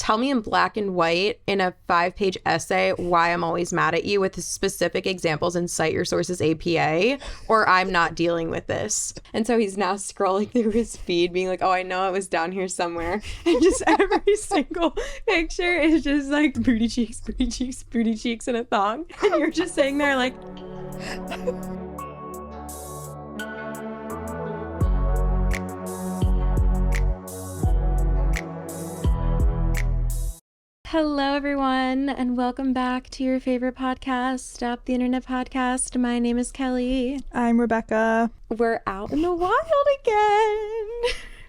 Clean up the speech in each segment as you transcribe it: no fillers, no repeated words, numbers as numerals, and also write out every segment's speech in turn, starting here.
tell me in black and white in a 5-page essay why I'm always mad at you with specific examples and cite your sources APA, or I'm not dealing with this. And so he's now scrolling through his feed being like, oh, I know it was down here somewhere. And just every single picture is just like booty cheeks, booty cheeks, booty cheeks, and a thong. And you're just sitting there like... Hello, everyone, and welcome back to your favorite podcast, Stop the Internet Podcast. My name is Kelee. I'm Rebecca. We're out in the wild again.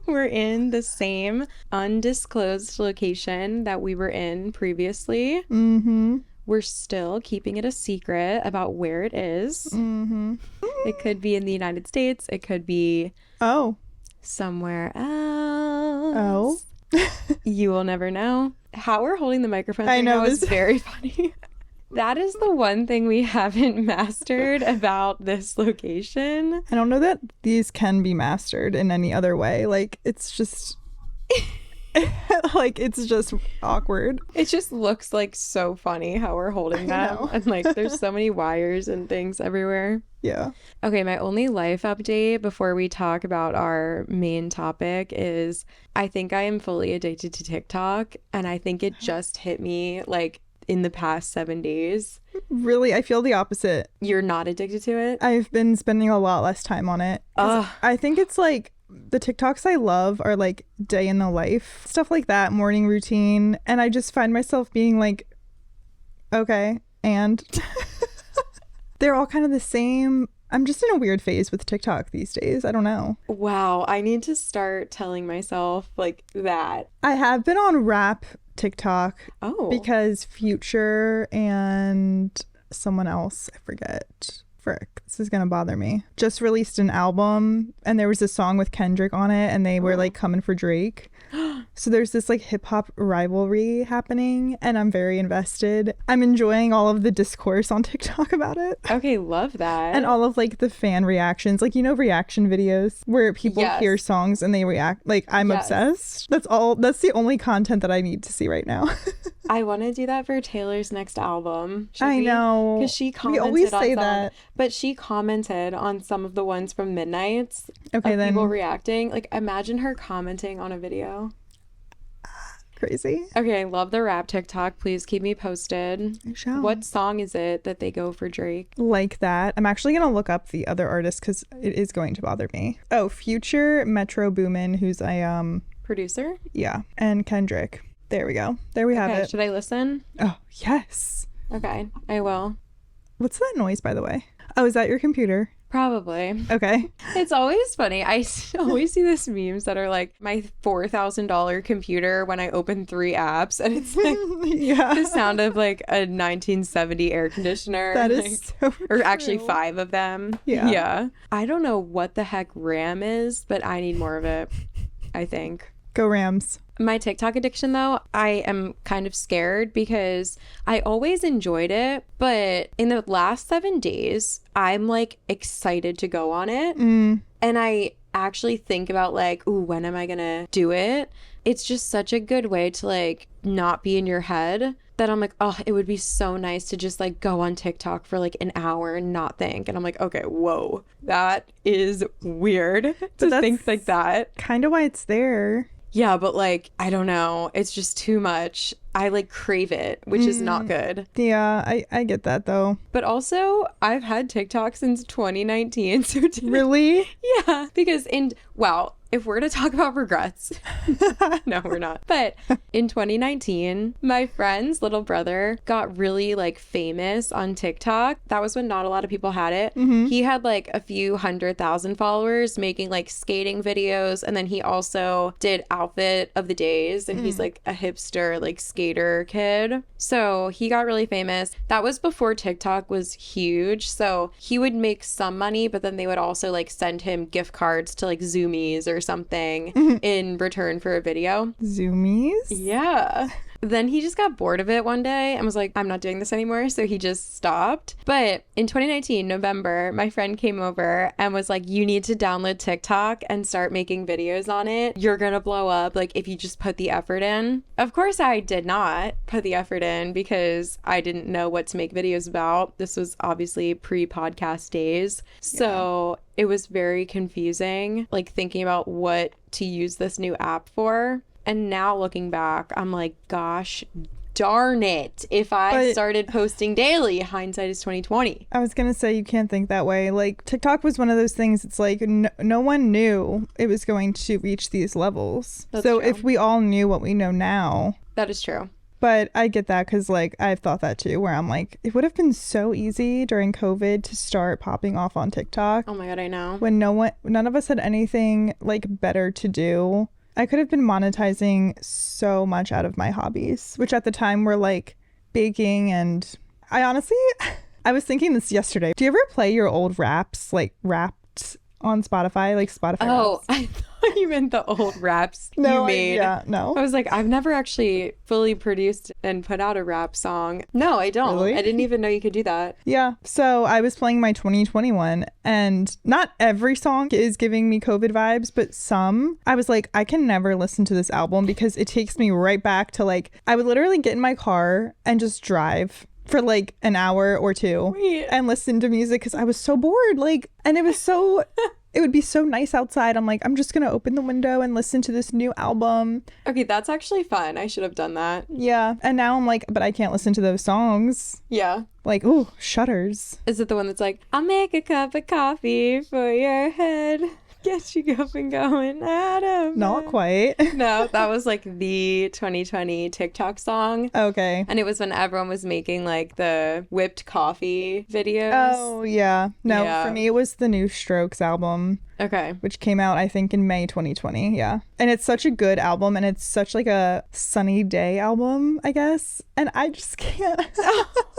We're in the same undisclosed location that we were in previously. Mm-hmm. We're still keeping it a secret about where it is. Mm-hmm. It could be in the United States. It could be somewhere else. You will never know. How we're holding the microphone right now is very funny. That is the one thing we haven't mastered about this location. I don't know that these can be mastered in any other way. Like, it's just... like, it's just awkward. It just looks like so funny how we're holding them. And like, there's so many wires and things everywhere. Yeah. Okay, my only life update before we talk about our main topic is I think I am fully addicted to TikTok, and I think it just hit me like in the past 7 days. Really? I feel the opposite. You're not addicted to it? I've been spending a lot less time on it. I think it's like the TikToks I love are like day in the life, stuff like that, morning routine, and I just find myself being like, okay, and they're all kind of the same. I'm just in a weird phase with TikTok these days. I don't know. Wow, I need to start telling myself like that. I have been on rap TikTok because Future and someone else, I forget. Frick, this is gonna bother me. Just released an album, and there was a song with Kendrick on it, and they were like coming for Drake. So there's this like hip hop rivalry happening, and I'm very invested. I'm enjoying all of the discourse on TikTok about it. Okay, love that. And all of like the fan reactions, like, you know, reaction videos where people hear songs and they react. Like, I'm obsessed. That's the only content that I need to see right now. I want to do that for Taylor's next album. I know. Because she commented we always say that. But she commented on some of the ones from Midnight's. Okay, then. People reacting. Like, imagine her commenting on a video. Crazy. Okay, I love the rap TikTok. Please keep me posted. I shall. What song is it that they go for Drake? Like that. I'm actually going to look up the other artist because it is going to bother me. Oh, Future, Metro Boomin, who's a producer? Yeah, and Kendrick. There we go. There we have it. Should I listen? Oh, yes. Okay, I will. What's that noise, by the way? Oh, is that your computer? Probably. Okay. It's always funny. I always see these memes that are like my $4,000 computer when I open 3 apps, and it's like the sound of like a 1970 air conditioner. That is so true. Or actually 5 of them. Yeah. I don't know what the heck RAM is, but I need more of it, I think. Go Rams. My TikTok addiction, though, I am kind of scared because I always enjoyed it, but in the last 7 days, I'm like excited to go on it. And I actually think about like, ooh, when am I gonna do it? It's just such a good way to like not be in your head that I'm like, oh, it would be so nice to just like go on TikTok for like an hour and not think. And I'm like, okay, whoa, that is weird to think like that. Kind of why it's there. Yeah, but like, I don't know. It's just too much. I like crave it, which is not good. Yeah, I get that though. But also, I've had TikTok since 2019. So really? Yeah, because if we're to talk about regrets, no, we're not. But in 2019, my friend's little brother got really like famous on TikTok. That was when not a lot of people had it. He had like a few 100,000 followers making like skating videos. And then he also did outfit of the days. And he's like a hipster, like skater kid. So he got really famous. That was before TikTok was huge. So he would make some money, but then they would also like send him gift cards to like Zoomies or or something in return for a video. Zoomies? Yeah. Then he just got bored of it one day and was like, I'm not doing this anymore. So he just stopped. But in 2019, November, my friend came over and was like, you need to download TikTok and start making videos on it. You're going to blow up, like, if you just put the effort in. Of course, I did not put the effort in because I didn't know what to make videos about. This was obviously pre-podcast days. So it was very confusing, like, thinking about what to use this new app for. And now looking back, I'm like, gosh darn it. If I started posting daily, hindsight is 2020. I was going to say, you can't think that way. Like, TikTok was one of those things. It's like no one knew it was going to reach these levels. That's true. If we all knew what we know now. That is true. But I get that because, like, I've thought that too, where I'm like, it would have been so easy during COVID to start popping off on TikTok. Oh my God, I know. When none of us had anything, like, better to do. I could have been monetizing so much out of my hobbies, which at the time were like baking. And I was thinking this yesterday. Do you ever play your old raps, like wrapped on Spotify, like Spotify raps? I thought you meant the old raps you made. No. I was like, I've never actually fully produced and put out a rap song. No, I don't. Really? I didn't even know you could do that. Yeah. So I was playing my 2021 and not every song is giving me COVID vibes, but some. I was like, I can never listen to this album because it takes me right back to, like, I would literally get in my car and just drive for like an hour or two and listen to music because I was so bored. Like, and it was so... It would be so nice outside. I'm like, I'm just going to open the window and listen to this new album. Okay, that's actually fun. I should have done that. Yeah. And now I'm like, but I can't listen to those songs. Yeah. Like, ooh, Shudders. Is it the one that's like, I'll make a cup of coffee for your head. Get you up and going out of Not quite. No, that was like the 2020 TikTok song. Okay. And it was when everyone was making like the whipped coffee videos. Oh, yeah. No, for me, it was the new Strokes album. Okay. Which came out, I think, in May 2020. Yeah. And it's such a good album, and it's such like a sunny day album, I guess. And I just can't.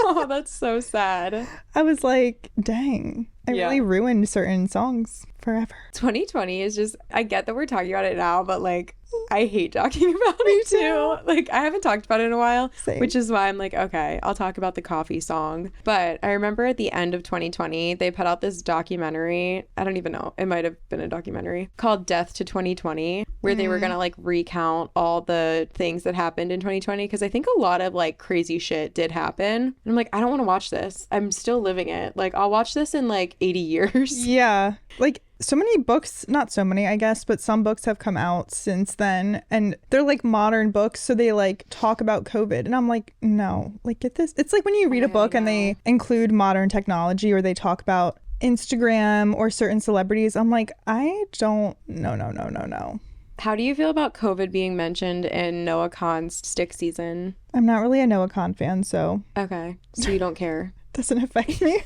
Oh, that's so sad. I was like, dang. I really ruined certain songs forever. 2020 is just, I get that we're talking about it now, but like, I hate talking about it too. Like, I haven't talked about it in a while. Same. Which is why I'm like, okay, I'll talk about the coffee song. But I remember at the end of 2020, they put out this documentary. I don't even know. It might have been a documentary called Death to 2020, where they were going to like recount all the things that happened in 2020. Because I think a lot of like crazy shit did happen. And I'm like, I don't want to watch this. I'm still living it. Like, I'll watch this in like 80 years. Yeah. Like, so many books, not so many, I guess, but some books have come out since then, and they're like modern books, so they like talk about COVID, and I'm like, no, like, get this. It's like when you read a book and they include modern technology or they talk about Instagram or certain celebrities, I'm like, I don't, no. How do you feel about COVID being mentioned in Noah Kahan's Stick season? I'm not really a Noah Kahan fan, so. Okay, so you don't care. Doesn't affect me.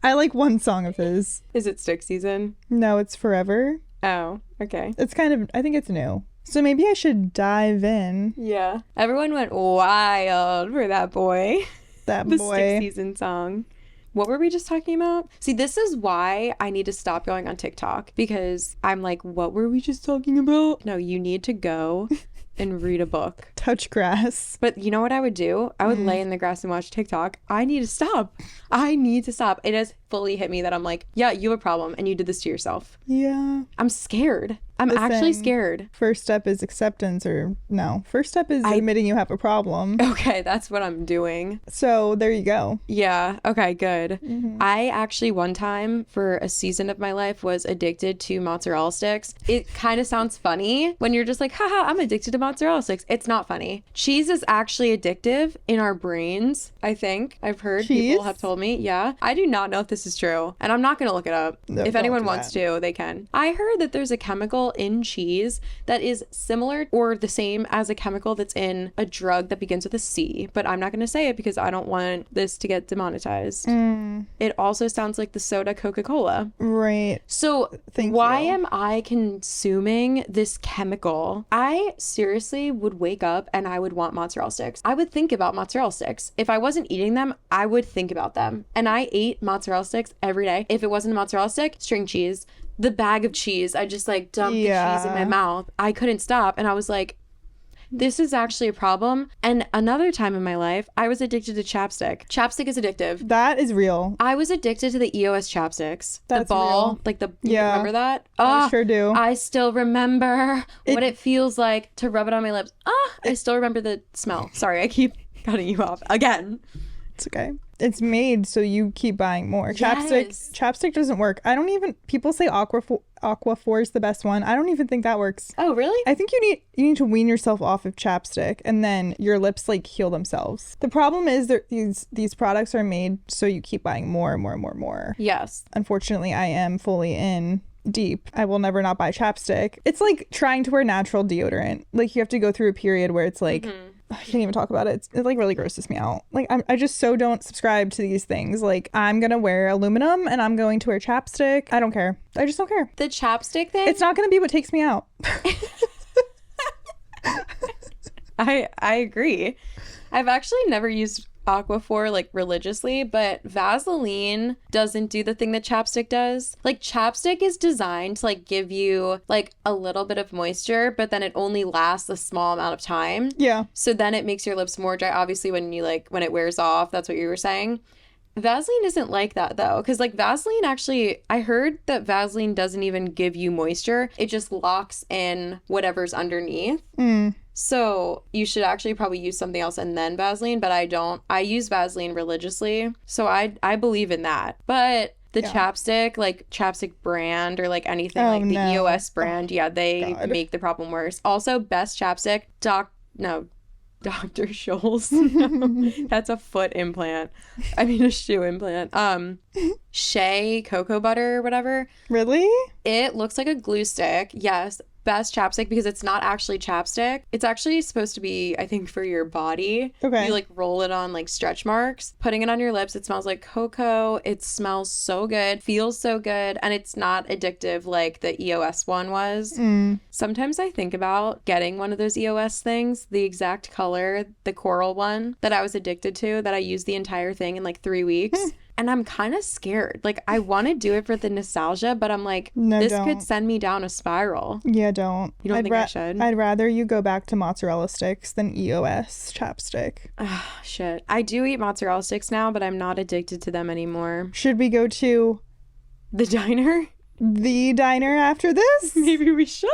I like one song of his. Is it Stick season? No, it's Forever. Oh, okay. It's kind of, I think it's new. So maybe I should dive in. Yeah. Everyone went wild for that boy. The boy. Stick season song. What were we just talking about? See, this is why I need to stop going on TikTok, because I'm like, what were we just talking about? No, you need to go and read a book. Touch grass. But you know what I would do? I would lay in the grass and watch TikTok. I need to stop. It has fully hit me that I'm like, yeah, you have a problem and you did this to yourself. Yeah. I'm scared. I'm actually scared. First step is acceptance, or no. First step is admitting you have a problem. Okay, that's what I'm doing. So there you go. Yeah. Okay, good. I actually one time for a season of my life was addicted to mozzarella sticks. It kind of sounds funny when you're just like, haha, I'm addicted to mozzarella sticks. It's not funny. Cheese is actually addictive in our brains, I think. I've heard people have told me. Yeah. I do not know if this is true, and I'm not going to look it up. No, if anyone wants to, they can. I heard that there's a chemical in cheese that is similar or the same as a chemical that's in a drug that begins with a C, but I'm not going to say it because I don't want this to get demonetized. It also sounds like the soda Coca-Cola. Right. So why am I consuming this chemical? I seriously would wake up up and I would want mozzarella sticks. I would think about mozzarella sticks. If I wasn't eating them, I would think about them. And I ate mozzarella sticks every day. If it wasn't a mozzarella stick, string cheese, the bag of cheese. I just like dumped the cheese in my mouth. I couldn't stop. And I was like, this is actually a problem. And another time in my life, I was addicted to chapstick. Chapstick is addictive. That is real. I was addicted to the EOS chapsticks. That's the ball, real. like the, you remember that? I sure do. I still remember what it feels like to rub it on my lips. I still remember the smell. Sorry, I keep cutting you off again. It's okay. It's made so you keep buying more. Yes. Chapstick doesn't work. I don't even, people say Aquaphor is the best one. I don't even think that works. Oh, really? I think you need to wean yourself off of chapstick and then your lips like heal themselves. The problem is that these products are made so you keep buying more and more and more and more. Yes. Unfortunately, I am fully in deep. I will never not buy chapstick. It's like trying to wear natural deodorant. Like you have to go through a period where it's like, I can't even talk about it. It like really grosses me out. Like I just so don't subscribe to these things. Like I'm gonna wear aluminum and I'm going to wear chapstick. I don't care. I just don't care. The chapstick thing? It's not gonna be what takes me out. I agree. I've actually never used Aquaphor like religiously, but Vaseline doesn't do the thing that chapstick does. Like chapstick is designed to like give you like a little bit of moisture, but then it only lasts a small amount of time. Yeah. So then it makes your lips more dry. Obviously when it wears off, that's what you were saying. Vaseline isn't like that though, because like Vaseline actually, I heard that Vaseline doesn't even give you moisture. It just locks in whatever's underneath. So you should actually probably use something else and then Vaseline, but I don't. I use Vaseline religiously, so I believe in that. But the chapstick, like chapstick brand or like anything the EOS brand, they make the problem worse. Also, best chapstick, Dr. Scholl's. No, that's a foot implant. I mean a shoe implant. Shea cocoa butter or whatever. Really? It looks like a glue stick. Yes. Best chapstick because it's not actually chapstick. It's actually supposed to be, I think, for your body. Okay. You like roll it on like stretch marks, putting it on your lips. It smells like cocoa. It smells so good, feels so good, and it's not addictive like the EOS one was. Sometimes I think about getting one of those EOS things, the exact color, the coral one that I was addicted to, that I used the entire thing in like 3 weeks. And I'm kind of scared. Like, I want to do it for the nostalgia, but I'm like, this could send me down a spiral. Yeah, don't. You don't think I should? I'd rather you go back to mozzarella sticks than EOS chapstick. Shit. I do eat mozzarella sticks now, but I'm not addicted to them anymore. Should we go to the diner? The diner after this? Maybe we should.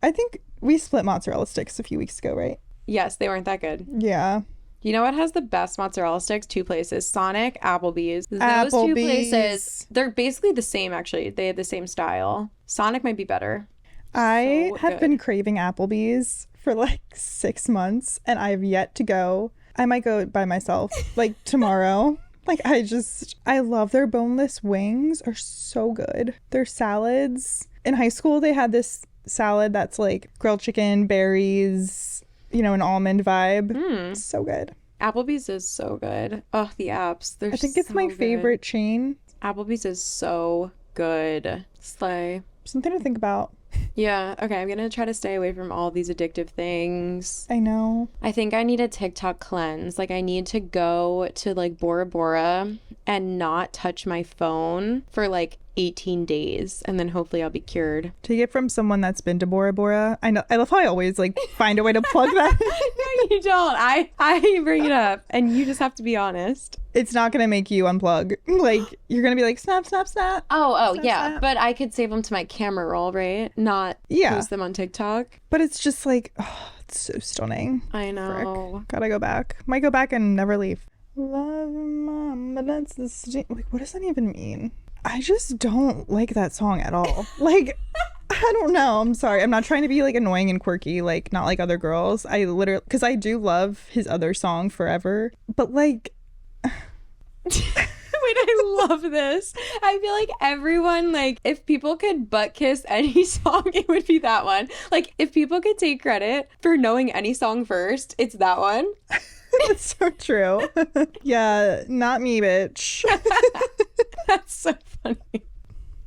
I think we split mozzarella sticks a few weeks ago, right? Yes, they weren't that good. Yeah. You know what has the best mozzarella sticks? 2 places. Sonic, Applebee's. Those 2 places, they're basically the same, actually. They have the same style. Sonic might be better. I have been craving Applebee's for like 6 months, and I have yet to go. I might go by myself, like tomorrow. Like, I love their boneless wings. Are so good. Their salads. In high school, they had this salad that's like grilled chicken, berries, an almond vibe. So good. Applebee's is so good. Oh, the apps. I think it's my favorite chain. Applebee's is so good. Slay. Something to think about. Yeah. Okay. I'm going to try to stay away from all these addictive things. I know. I think I need a TikTok cleanse. Like, I need to go to like Bora Bora and not touch my phone for like 18 days, and then hopefully I'll be cured. Take it from someone that's been to Bora Bora. I know. I love how I always like find a way to plug that. No, you don't. I bring it up, and you just have to be honest. It's not gonna make you unplug. Like, you're gonna be like, snap, snap, snap. Oh, snap, yeah. snap. But I could save them to my camera roll, right? Not post them on TikTok. But it's just like, it's so stunning. I know. Frick. Gotta go back. Might go back and never leave. Love mom, but that's the like. What does that even mean? I just don't like that song at all. Like, I don't know. I'm sorry. I'm not trying to be like annoying and quirky, like not like other girls. I literally, because I do love his other song, Forever. But like, wait, I love this. I feel like everyone, like, if people could butt kiss any song, it would be that one. Like, if people could take credit for knowing any song first, it's that one. That's so true. Yeah, not me, bitch. That's so funny.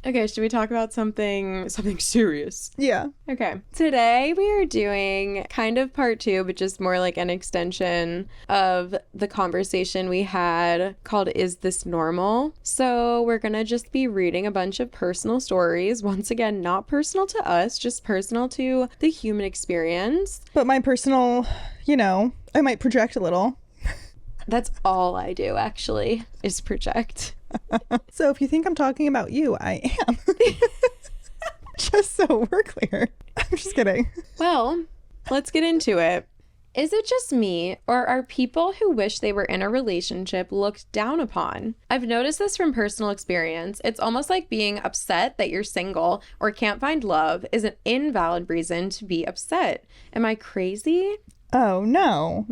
Okay, should we talk about something serious? Yeah. Okay. Today we are doing kind of part 2, but just more like an extension of the conversation we had called Is This Normal? So we're going to just be reading a bunch of personal stories. Once again, not personal to us, just personal to the human experience. But my personal, I might project a little. That's all I do, actually, is project. So if you think I'm talking about you, I am. Just so we're clear. I'm just kidding. Well, let's get into it. Is it just me, or are people who wish they were in a relationship looked down upon? I've noticed this from personal experience. It's almost like being upset that you're single or can't find love is an invalid reason to be upset. Am I crazy? Oh, no.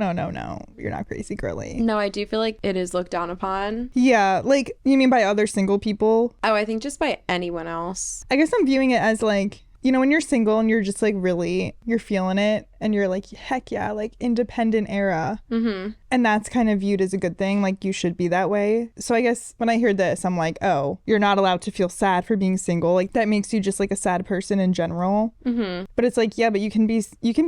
You're not crazy, girly. No, I do feel like it is looked down upon. Yeah, like, you mean by other single people? Oh, I think just by anyone else. I guess I'm viewing it as like, when you're single and you're just like really, you're feeling it and you're like, heck yeah, like independent era. Mm-hmm. And that's kind of viewed as a good thing. Like you should be that way. So I guess when I hear this, I'm like, oh, you're not allowed to feel sad for being single. Like that makes you just like a sad person in general. Mm-hmm. But it's like, yeah, but you can be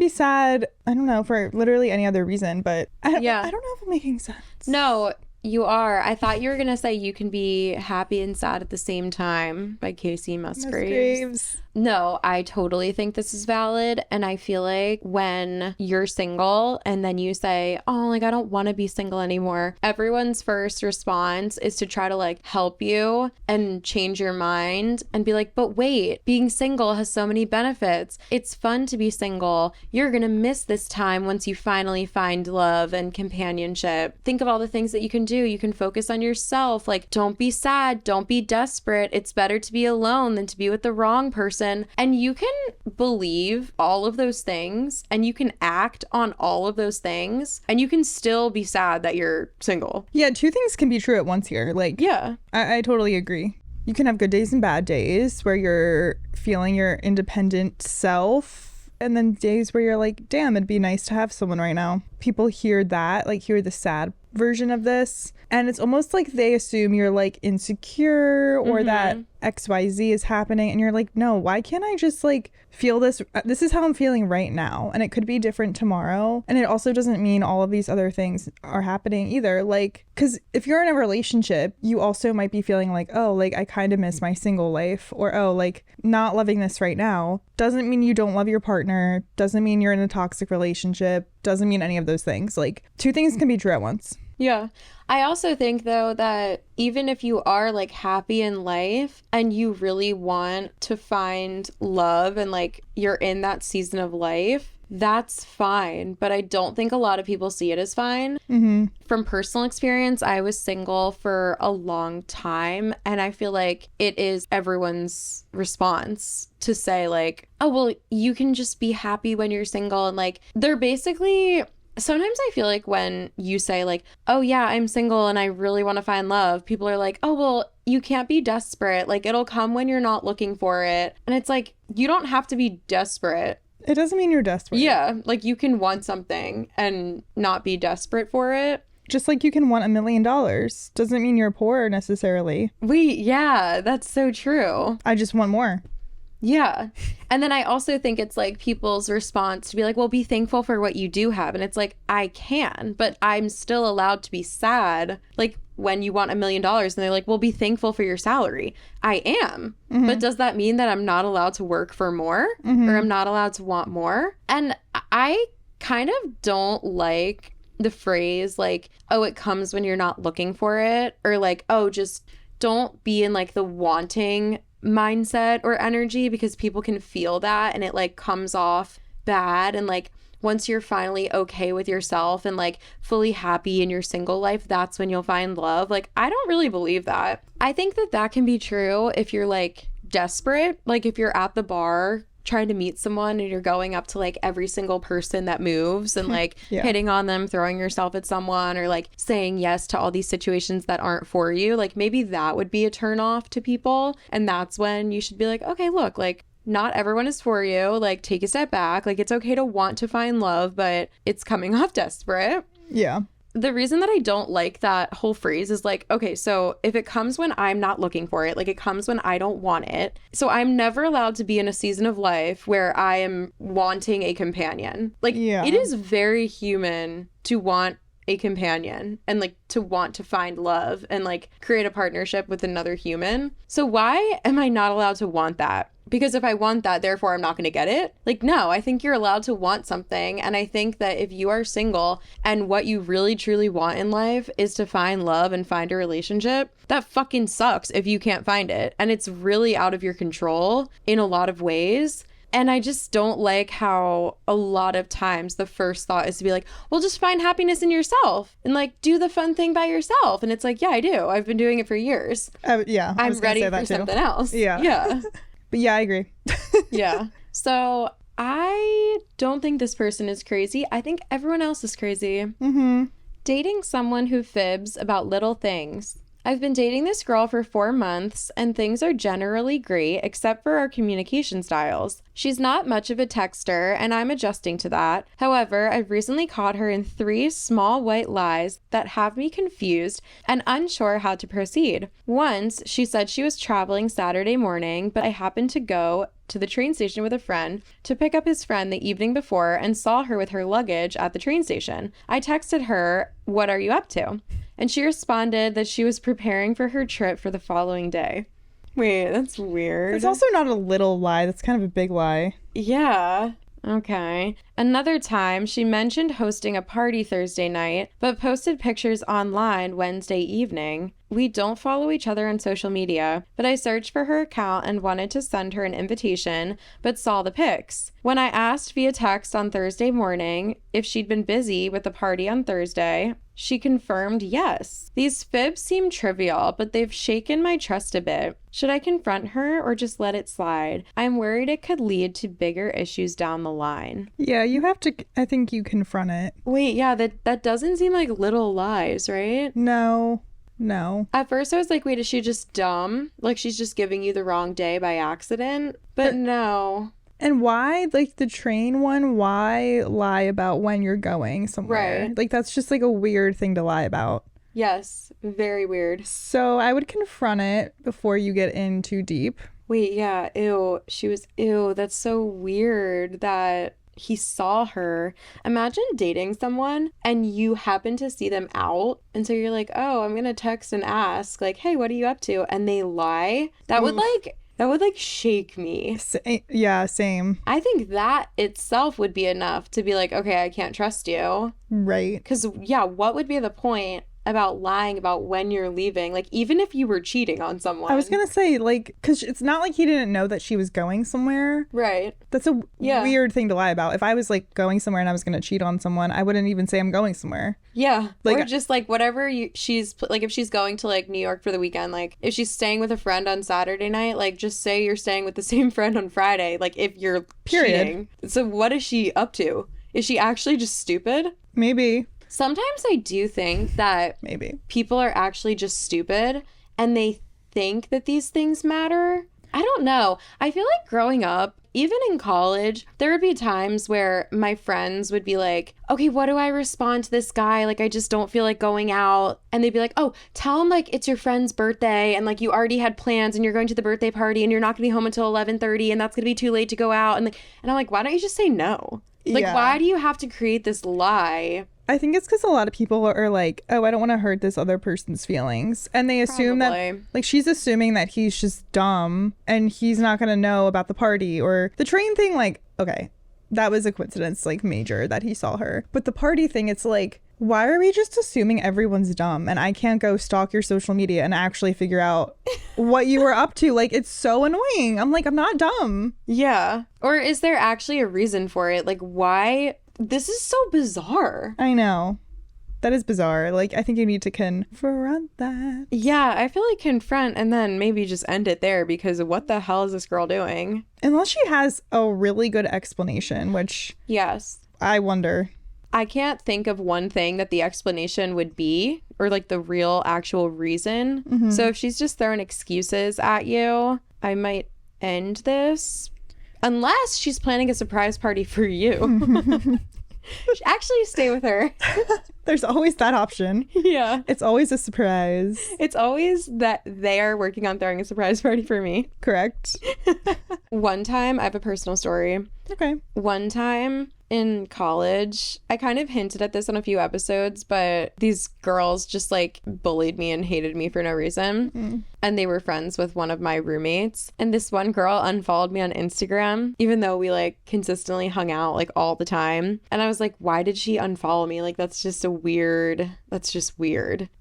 sad, I don't know, for literally any other reason. But I don't know if I'm making sense. No, you are. I thought you were going to say You Can Be Happy and Sad at the Same Time by Casey Musgraves. No, I totally think this is valid. And I feel like when you're single and then you say, oh, like, I don't want to be single anymore, everyone's first response is to try to like help you and change your mind and be like, but wait, being single has so many benefits. It's fun to be single. You're going to miss this time once you finally find love and companionship. Think of all the things that you can do. You can focus on yourself. Like, don't be sad. Don't be desperate. It's better to be alone than to be with the wrong person. And you can believe all of those things and you can act on all of those things and you can still be sad that you're single. Yeah, two things can be true at once here. Like, yeah, I totally agree. You can have good days and bad days where you're feeling your independent self, and then days where you're like, damn, it'd be nice to have someone right now. People hear that, like hear the sad version of this, and it's almost like they assume you're like insecure or that XYZ is happening, and you're like, no, why can't I just like feel this is how I'm feeling right now, and it could be different tomorrow. And it also doesn't mean all of these other things are happening either, like, because if you're in a relationship, you also might be feeling like, oh, like I kind of miss my single life, or oh, like not loving this right now doesn't mean you don't love your partner, doesn't mean you're in a toxic relationship, doesn't mean any of those things. Like two things can be true at once. Yeah. I also think, though, that even if you are like happy in life and you really want to find love and like you're in that season of life, that's fine. But I don't think a lot of people see it as fine. Mm-hmm. From personal experience, I was single for a long time, and I feel like it is everyone's response to say like, oh, well, you can just be happy when you're single. And like, they're basically... Sometimes I feel like when you say like, oh yeah, I'm single and I really want to find love, people are like, oh, well, you can't be desperate. Like it'll come when you're not looking for it. And it's like, you don't have to be desperate. It doesn't mean you're desperate. Yeah. Like you can want something and not be desperate for it. Just like you can want $1 million. Doesn't mean you're poor necessarily. Yeah, that's so true. I just want more. Yeah. And then I also think it's like people's response to be like, well, be thankful for what you do have. And it's like, I can, but I'm still allowed to be sad. Like when you want $1 million and they're like, well, be thankful for your salary. I am. Mm-hmm. But does that mean that I'm not allowed to work for more or I'm not allowed to want more? And I kind of don't like the phrase like, oh, it comes when you're not looking for it, or like, oh, just don't be in like the wanting mindset or energy, because people can feel that and it like comes off bad. And like once you're finally okay with yourself and like fully happy in your single life, that's when you'll find love. Like I don't really believe that. I think that that can be true if you're like desperate, like if you're at the bar trying to meet someone and you're going up to like every single person that moves and like hitting on them, throwing yourself at someone, or like saying yes to all these situations that aren't for you. Like maybe that would be a turn off to people. And that's when you should be like, okay, look, like not everyone is for you. Like take a step back. Like it's okay to want to find love, but it's coming off desperate. Yeah. the reason that I don't like that whole phrase is like, okay, so if it comes when I'm not looking for it, like it comes when I don't want it. So I'm never allowed to be in a season of life where I am wanting a companion. Like, it is very human to want a companion and like to want to find love and like create a partnership with another human. So why am I not allowed to want that? Because if I want that, therefore I'm not going to get it. Like, no, I think you're allowed to want something. And I think that if you are single and what you really truly want in life is to find love and find a relationship, that fucking sucks if you can't find it. And it's really out of your control in a lot of ways. And I just don't like how a lot of times the first thought is to be like, well, just find happiness in yourself and like do the fun thing by yourself. And it's like, yeah, I do. I've been doing it for years. Yeah. I'm ready for something else. Yeah. Yeah. But yeah, I agree. Yeah. So I don't think this person is crazy. I think everyone else is crazy. Mm-hmm. Dating someone who fibs about little things. I've been dating this girl for 4 months, and things are generally great except for our communication styles. She's not much of a texter, and I'm adjusting to that. However, I've recently caught her in 3 small white lies that have me confused and unsure how to proceed. Once, she said she was traveling Saturday morning, but I happened to go to the train station with a friend to pick up his friend the evening before and saw her with her luggage at the train station. I texted her, "What are you up to?" And she responded that she was preparing for her trip for the following day. Wait, that's weird. It's also not a little lie. That's kind of a big lie. Yeah. Okay. Another time, she mentioned hosting a party Thursday night, but posted pictures online Wednesday evening. We don't follow each other on social media, but I searched for her account and wanted to send her an invitation, but saw the pics. When I asked via text on Thursday morning if she'd been busy with the party on Thursday, she confirmed yes. These fibs seem trivial, but they've shaken my trust a bit. Should I confront her or just let it slide? I'm worried it could lead to bigger issues down the line. Yeah, you have to, I think you confront it. Wait, yeah, that doesn't seem like little lies, right? No. At first I was like, wait, is she just dumb? Like she's just giving you the wrong day by accident? But no. And why, like the train one, why lie about when you're going somewhere? Right. Like that's just like a weird thing to lie about. Yes, very weird. So I would confront it before you get in too deep. Wait, yeah, ew, that's so weird that he saw her. Imagine dating someone and you happen to see them out, and so you're like, oh, I'm gonna text and ask like, hey, what are you up to? And they lie. That would shake me. Yeah, same. I think that itself would be enough to be like, okay, I can't trust you. Right. Because yeah, what would be the point about lying about when you're leaving? Like, even if you were cheating on someone. I was gonna say, like, because it's not like he didn't know that she was going somewhere. Right. That's a weird thing to lie about. If I was like going somewhere and I was gonna cheat on someone, I wouldn't even say I'm going somewhere. Yeah. Like, or just like whatever she's like, if she's going to like New York for the weekend, like if she's staying with a friend on Saturday night, like just say you're staying with the same friend on Friday, like if you're cheating. So what is she up to? Is she actually just stupid? Maybe. Sometimes I do think that maybe people are actually just stupid and they think that these things matter. I don't know. I feel like growing up, even in college, there would be times where my friends would be like, okay, what do I respond to this guy? Like, I just don't feel like going out. And they'd be like, oh, tell him like it's your friend's birthday and like you already had plans and you're going to the birthday party and you're not gonna be home until 11:30 and that's gonna be too late to go out. And I'm like, why don't you just say no? Like, why do you have to create this lie? I think it's because a lot of people are like, oh, I don't want to hurt this other person's feelings. And they assume that, like, she's assuming that he's just dumb and he's not going to know about the party or the train thing. Like, okay, that was a coincidence, like, major that he saw her. But the party thing, it's like, why are we just assuming everyone's dumb and I can't go stalk your social media and actually figure out what you were up to? Like, it's so annoying. I'm like, I'm not dumb. Yeah. Or is there actually a reason for it? Like, why? This is so bizarre. I know. That is bizarre. Like, I think you need to confront that. Yeah, I feel like confront and then maybe just end it there because what the hell is this girl doing? Unless she has a really good explanation, which... Yes. I wonder. I can't think of one thing that the explanation would be or like the real actual reason. Mm-hmm. So if she's just throwing excuses at you, I might end this. Unless she's planning a surprise party for you. Actually, stay with her. There's always that option. Yeah. It's always a surprise. It's always that they are working on throwing a surprise party for me. Correct. One time, I have a personal story. Okay. One time in college, I kind of hinted at this on a few episodes, but these girls just like bullied me and hated me for no reason. And they were friends with one of my roommates. And this one girl unfollowed me on Instagram, even though we like consistently hung out like all the time. And I was like, why did she unfollow me? Like, that's just weird.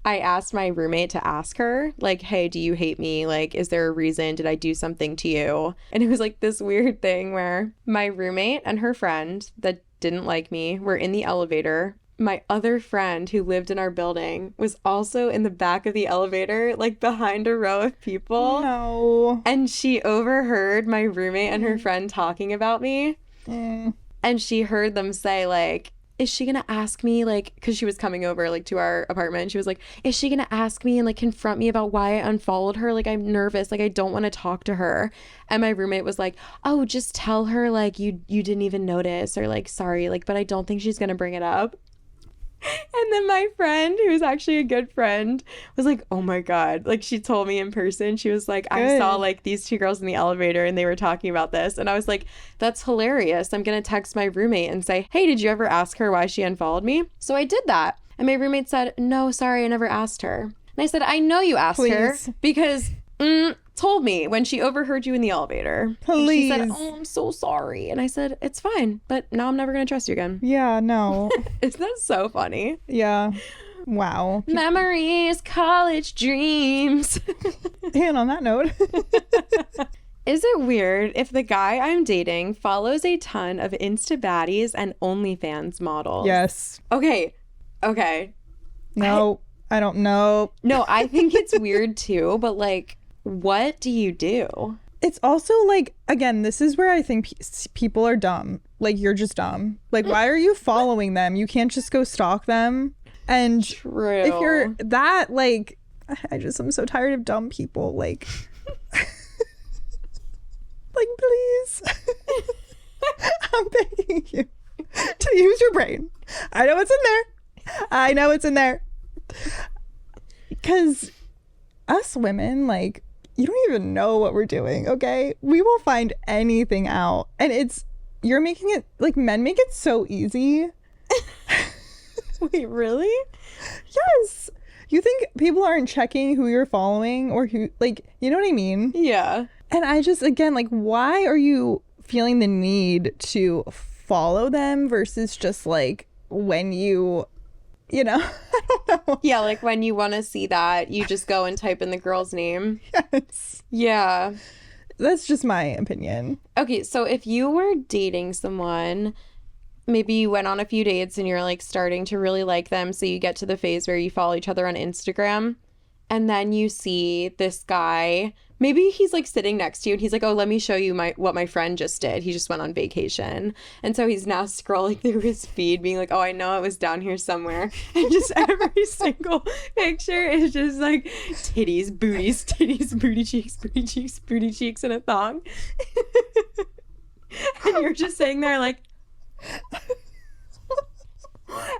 I asked my roommate to ask her, like, hey, do you hate me? Like, is there a reason? Did I do something to you? And it was like this weird thing where my roommate and her friend that didn't like me were in the elevator. My other friend who lived in our building was also in the back of the elevator, like behind a row of people. No. And she overheard my roommate and her friend talking about me. And she heard them say, like, is she gonna ask me, like, because she was coming over like to our apartment, she was like, is she gonna ask me and like confront me about why I unfollowed her? Like, I'm nervous, like I don't want to talk to her. And my roommate was like, oh, just tell her like you didn't even notice, or like, sorry, like, but I don't think she's gonna bring it up. And then my friend, who's actually a good friend, was like, oh my God. Like, she told me in person, she was like, I saw like these two girls in the elevator and they were talking about this. And I was like, that's hilarious. I'm going to text my roommate and say, hey, did you ever ask her why she unfollowed me? So I did that. And my roommate said, no, sorry, I never asked her. And I said, I know you asked her because told me when she overheard you in the elevator. Please. And she said, oh, I'm so sorry. And I said, it's fine, but now I'm never going to trust you again. Yeah, no. Isn't that so funny? Yeah. Wow. Memories, college dreams. And on that note. Is it weird if the guy I'm dating follows a ton of insta baddies and Onlyfans models? Yes. Okay. No, I don't know. No, I think it's weird too, but like, what do you do? It's also like, again, this is where I think people are dumb. Like, you're just dumb. Like, why are you following them? You can't just go stalk them. And True. If you're that, like, I'm so tired of dumb people. Like, like, please. I'm begging you to use your brain. I know it's in there. Because us women, like, you don't even know what we're doing, okay? We will find anything out. And you're making it, like, men make it so easy. Wait, really? Yes. You think people aren't checking who you're following or who, like, you know what I mean? Yeah. And I just, again, like, why are you feeling the need to follow them versus just, like, when you know, I don't know. Yeah, like when you want to see that, you just go and type in the girl's name. Yes. Yeah. That's just my opinion. Okay, so if you were dating someone, maybe you went on a few dates and you're like starting to really like them, so you get to the phase where you follow each other on Instagram, and then you see this guy, maybe he's like sitting next to you and he's like, oh, let me show you what my friend just did. He just went on vacation. And so he's now scrolling through his feed being like, oh, I know it was down here somewhere. And just every single picture is just like titties, booties, booty cheeks, and a thong. And you're just sitting there like,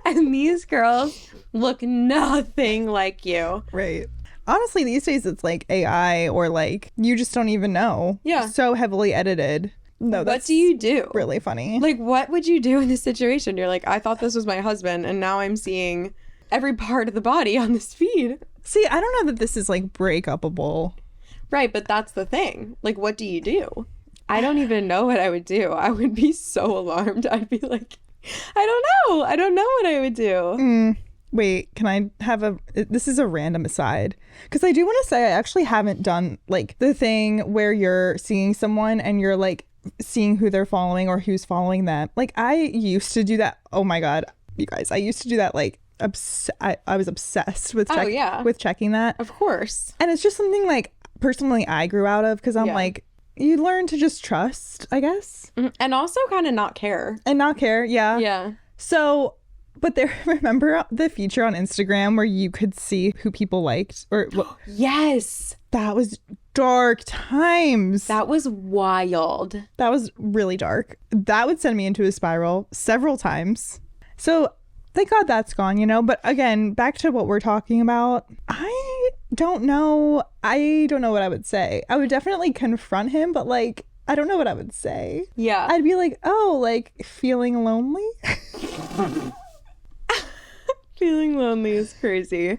and these girls look nothing like you. Right. Honestly, these days it's like AI or like you just don't even know. Yeah. So heavily edited. No, that's what do you do? Really funny. Like, what would you do in this situation? You're like, I thought this was my husband, and now I'm seeing every part of the body on this feed. See, I don't know that this is like breakupable. Right, but that's the thing. Like, what do you do? I don't even know what I would do. I would be so alarmed. I'd be like, I don't know. I don't know what I would do. Wait, can I have this is a random aside. Because I do want to say I actually haven't done like the thing where you're seeing someone and you're like seeing who they're following or who's following them. Like I used to do that. Oh my God, you guys, I used to do that like I was obsessed with with checking that. Of course. And it's just something like personally I grew out of because I'm like, you learn to just trust, I guess. And also kind of not care. Yeah. Yeah. So, but remember the feature on Instagram where you could see who people liked? Yes. That was dark times. That was wild. That was really dark. That would send me into a spiral several times. So thank God that's gone, you know? But again, back to what we're talking about. I don't know. I don't know what I would say. I would definitely confront him, but like, I don't know what I would say. Yeah. I'd be like, oh, like feeling lonely? Feeling lonely is crazy.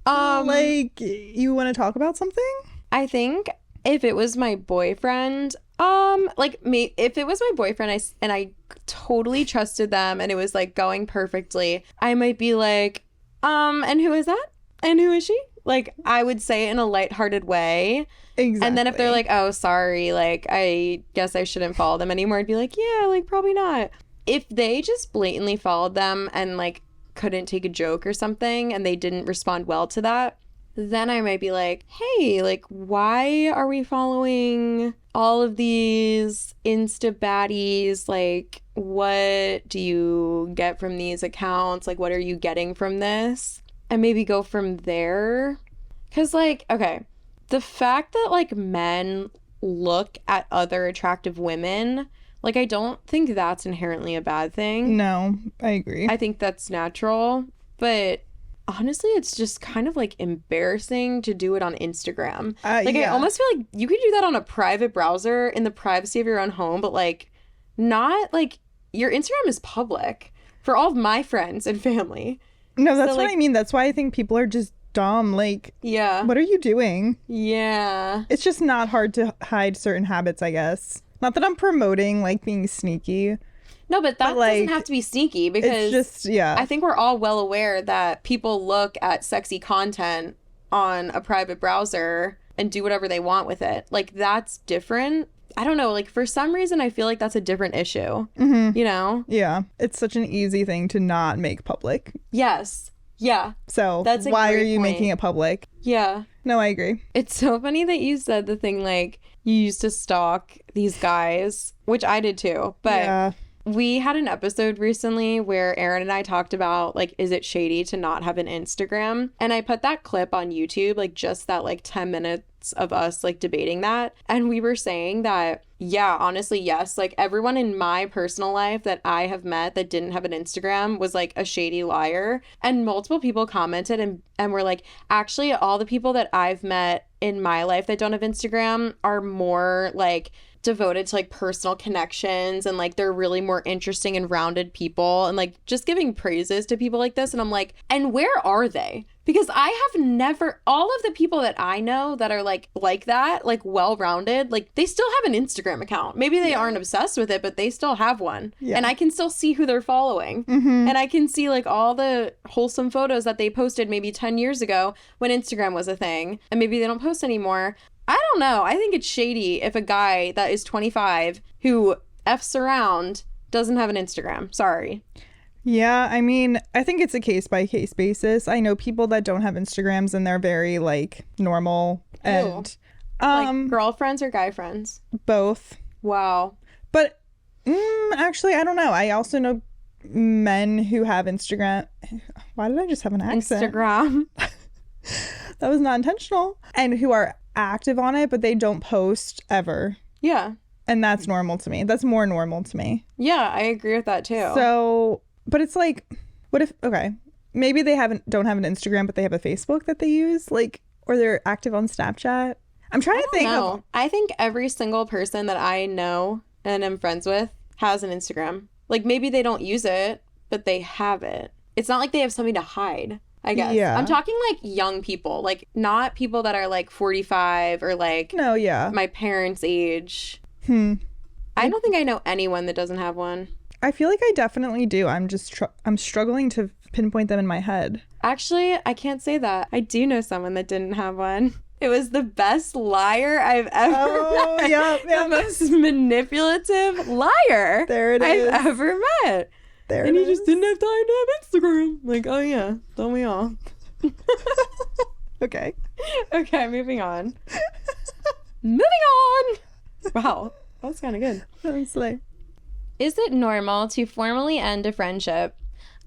Like, you want to talk about something? I think if it was my boyfriend, like me, if it was my boyfriend, I totally trusted them and it was like going perfectly, I might be like, and who is that? And who is she? Like, I would say it in a lighthearted way. Exactly. And then if they're like, oh, sorry, like, I guess I shouldn't follow them anymore, I'd be like, yeah, like, probably not. If they just blatantly followed them and like couldn't take a joke or something and they didn't respond well to that, then I might be like, hey, like, why are we following all of these insta baddies? Like, what do you get from these accounts? Like, what are you getting from this? And maybe go from there. Because, like, okay, the fact that, like, men look at other attractive women, like, I don't think that's inherently a bad thing. No, I agree. I think that's natural. But honestly, it's just kind of like embarrassing to do it on Instagram. Like, yeah. I almost feel like you could do that on a private browser in the privacy of your own home, but like not like your Instagram is public for all of my friends and family. No, that's what I mean. That's why I think people are just dumb. Like, yeah. What are you doing? Yeah. It's just not hard to hide certain habits, I guess. Not that I'm promoting like being sneaky. No, but that doesn't have to be sneaky because it's just, yeah. I think we're all well aware that people look at sexy content on a private browser and do whatever they want with it. Like, that's different. I don't know. Like, for some reason, I feel like that's a different issue. Mm-hmm. You know? Yeah. It's such an easy thing to not make public. Yes. Yeah. So that's why are you making it public? Yeah. No, I agree. It's so funny that you said the thing like you used to stalk these guys, which I did too. But yeah. We had an episode recently where Aaron and I talked about, like, is it shady to not have an Instagram? And I put that clip on YouTube, like, just that, like, 10 minutes of us, like, debating that. And we were saying that, yeah, honestly, yes. Like, everyone in my personal life that I have met that didn't have an Instagram was, like, a shady liar. And multiple people commented and were like, actually, all the people that I've met in my life that don't have Instagram are more, like, devoted to like personal connections and like they're really more interesting and rounded people and like just giving praises to people like this. And I'm like, and where are they? Because I have never, all of the people that I know that are like that, like well-rounded, like they still have an Instagram account. Maybe they aren't obsessed with it, but they still have one. Yeah. And I can still see who they're following. Mm-hmm. And I can see like all the wholesome photos that they posted maybe 10 years ago when Instagram was a thing. And maybe they don't post anymore. I don't know. I think it's shady if a guy that is 25 who F's around doesn't have an Instagram. Sorry. Yeah, I mean, I think it's a case-by-case basis. I know people that don't have Instagrams and they're very, like, normal. And like girlfriends or guy friends? Both. Wow. But actually, I don't know. I also know men who have Instagram. Why did I just have an accent? Instagram. That was not intentional. And who are active on it, but they don't post ever. Yeah. And that's normal to me. That's more normal to me. Yeah, I agree with that too. So, but it's like, what if, okay, maybe they don't have an Instagram, but they have a Facebook that they use, like, or they're active on Snapchat. I'm trying to think of. I think every single person that I know and am friends with has an Instagram. Like, maybe they don't use it, but they have it. It's not like they have something to hide, I guess. Yeah. I'm talking like young people, like not people that are like 45 or like my parents' age. I don't think I know anyone that doesn't have one. I feel like I definitely do. I'm just I'm struggling to pinpoint them in my head. Actually, I can't say that. I do know someone that didn't have one. It was the best liar I've ever met. Yep. The most manipulative liar I've ever met. And he just didn't have time to have Instagram. Like, oh yeah, don't we all? Okay, moving on. Moving on. Wow, that was kind of good. Honestly. Is it normal to formally end a friendship?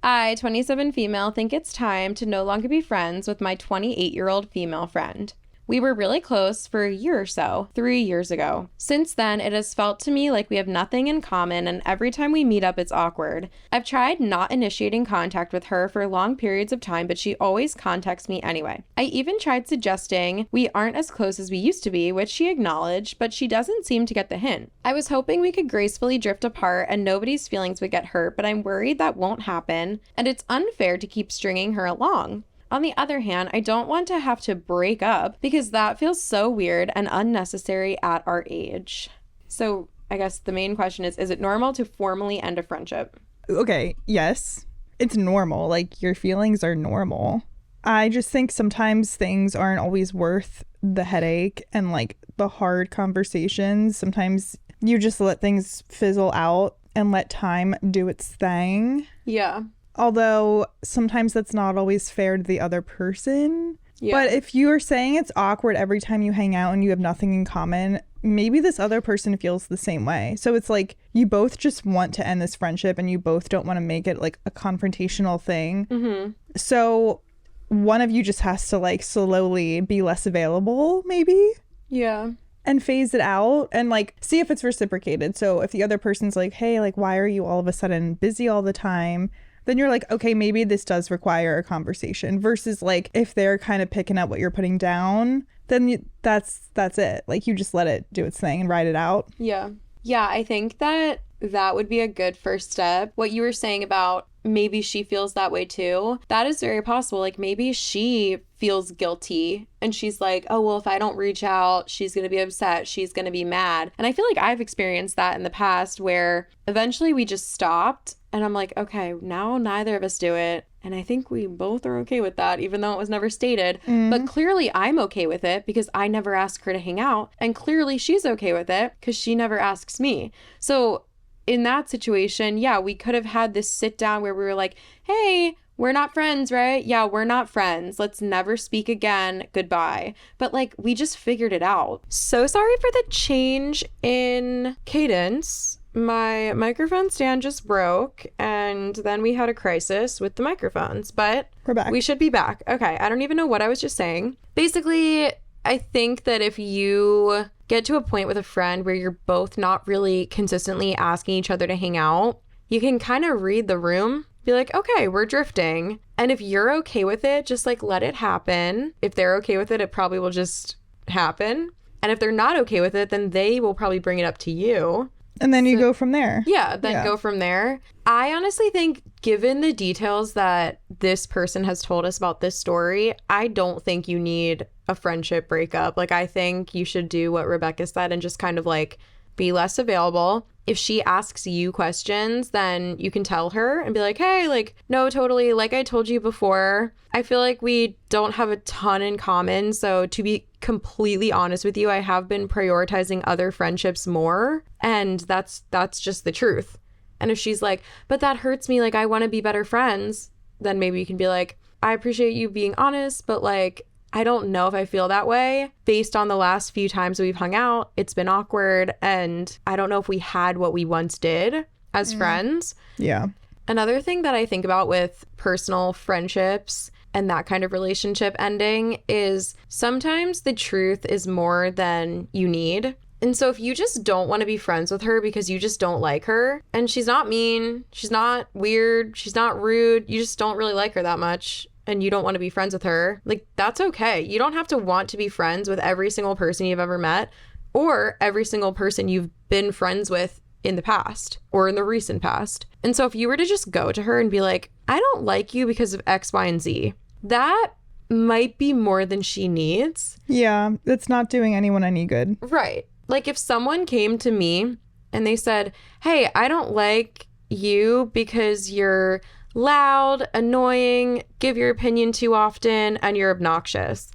I, 27 female, think it's time to no longer be friends with my 28-year-old female friend. We were really close for a year or so, 3 years ago. Since then, it has felt to me like we have nothing in common, and every time we meet up, it's awkward. I've tried not initiating contact with her for long periods of time, but she always contacts me anyway. I even tried suggesting we aren't as close as we used to be, which she acknowledged, but she doesn't seem to get the hint. I was hoping we could gracefully drift apart and nobody's feelings would get hurt, but I'm worried that won't happen, and it's unfair to keep stringing her along. On the other hand, I don't want to have to break up because that feels so weird and unnecessary at our age. So I guess the main question is it normal to formally end a friendship? Okay, yes. It's normal. Like, your feelings are normal. I just think sometimes things aren't always worth the headache and like the hard conversations. Sometimes you just let things fizzle out and let time do its thing. Yeah. Although sometimes that's not always fair to the other person. Yeah. But if you're saying it's awkward every time you hang out and you have nothing in common, maybe this other person feels the same way. So it's like you both just want to end this friendship and you both don't want to make it like a confrontational thing. Mm-hmm. So one of you just has to like slowly be less available, maybe. Yeah. And phase it out and like see if it's reciprocated. So if the other person's like, hey, like, why are you all of a sudden busy all the time? Then you're like, okay, maybe this does require a conversation, versus like if they're kind of picking up what you're putting down, then that's it. Like, you just let it do its thing and ride it out. Yeah. Yeah, I think that would be a good first step. What you were saying about maybe she feels that way too, that is very possible. Like, maybe she feels guilty and she's like, oh, well, if I don't reach out, she's going to be upset. She's going to be mad. And I feel like I've experienced that in the past where eventually we just stopped. And I'm like, okay, now neither of us do it. And I think we both are okay with that, even though it was never stated. But clearly I'm okay with it because I never ask her to hang out. And clearly she's okay with it because she never asks me. So in that situation, yeah, we could have had this sit down where we were like, hey, we're not friends, right? Yeah, we're not friends. Let's never speak again. Goodbye. But like, we just figured it out. So sorry for the change in cadence. My microphone stand just broke and then we had a crisis with the microphones, but we're back. We should be back. Okay, I don't even know what I was just saying. Basically, I think that if you get to a point with a friend where you're both not really consistently asking each other to hang out, you can kind of read the room, be like, okay, we're drifting. And if you're okay with it, just like let it happen. If they're okay with it, it probably will just happen. And if they're not okay with it, then they will probably bring it up to you. And then you go from there. Yeah, go from there. I honestly think, given the details that this person has told us about this story, I don't think you need a friendship breakup. Like, I think you should do what Rebecca said and just kind of like be less available. If she asks you questions, then you can tell her and be like, hey, like, no, totally. Like I told you before, I feel like we don't have a ton in common. So to be completely honest with you, I have been prioritizing other friendships more. And that's just the truth. And if she's like, but that hurts me, like, I want to be better friends, then maybe you can be like, I appreciate you being honest, but like, I don't know if I feel that way. Based on the last few times we've hung out, it's been awkward. And I don't know if we had what we once did as friends. Yeah. Another thing that I think about with personal friendships and that kind of relationship ending is sometimes the truth is more than you need. And so if you just don't want to be friends with her because you just don't like her, and she's not mean, she's not weird, she's not rude, you just don't really like her that much, and you don't want to be friends with her, like, that's okay. You don't have to want to be friends with every single person you've ever met or every single person you've been friends with in the past or in the recent past. And so if you were to just go to her and be like, I don't like you because of X, Y, and Z, that might be more than she needs. Yeah, it's not doing anyone any good. Right. Like, if someone came to me and they said, hey, I don't like you because you're loud, annoying, give your opinion too often, and you're obnoxious,